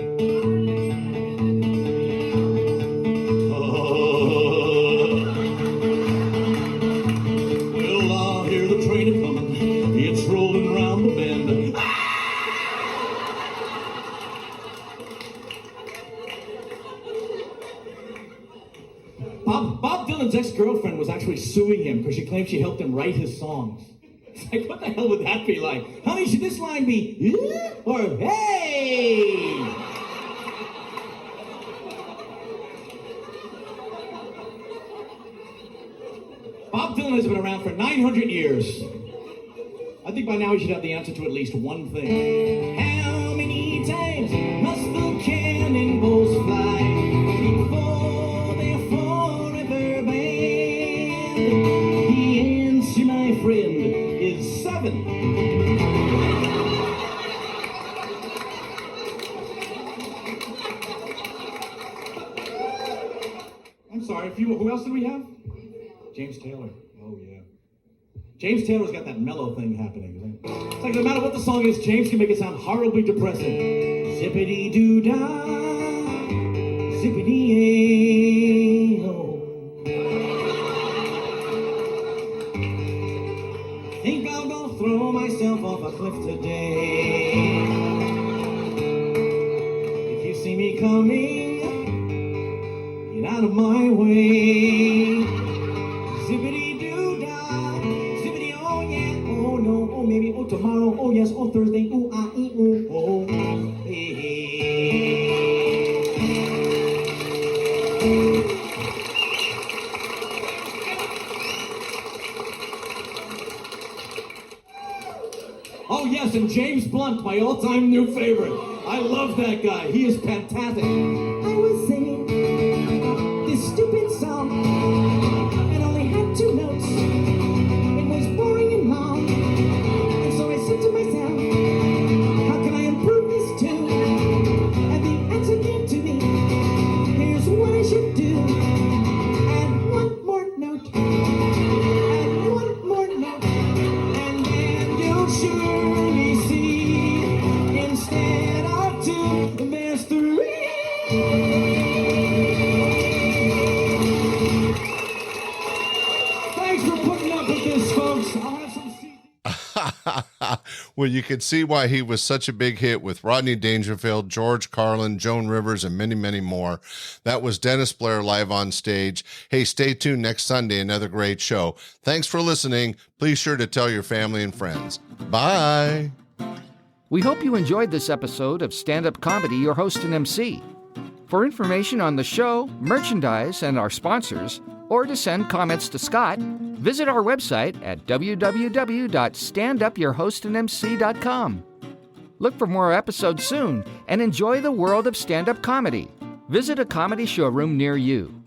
Bob Dylan's ex-girlfriend was actually suing him because she claimed she helped him write his songs. It's like, what the hell would that be like? Honey, should this line be, yeah? Or, hey? Bob Dylan has been around for 900 years. I think by now he should have the answer to at least one thing. How many times must the cannonballs fly before they're forever banned? The answer, my friend, is 7. I'm sorry, who else did we have? James Taylor. Oh, yeah. James Taylor's got that mellow thing happening. It's like no matter what the song is, James can make it sound horribly depressing. Zippity-doo-dah, zippity-ay-oh. Think I'll go throw myself off a cliff today. If you see me coming, get out of my way. Zippity-doo-dah, zippity, oh yeah, oh no, oh maybe, oh tomorrow, oh yes, oh Thursday, ooh, ah, ee, ooh, oh, hey, hey. Oh yes, and James Blunt, my all-time new favorite. I love that guy. He is fantastic. I was singing this stupid song and only had 2 notes. It was boring and long, and so I said to myself, how can I improve this tune? And the answer came to me. Here's what I should do. Add 1 more note. Add 1 more note. And then you'll surely see, instead of 2, there's 3. Thanks for putting up with this, folks. I'll have some Well, you can see why he was such a big hit with Rodney Dangerfield, George Carlin, Joan Rivers, and many, many more. That was Dennis Blair live on stage. Hey, stay tuned next Sunday, another great show. Thanks for listening. Please sure to tell your family and friends. Bye. We hope you enjoyed this episode of Stand-Up Comedy, your host and MC. For information on the show, merchandise, and our sponsors, or to send comments to Scott, visit our website at www.standupyourhostandmc.com. Look for more episodes soon and enjoy the world of stand-up comedy. Visit a comedy showroom near you.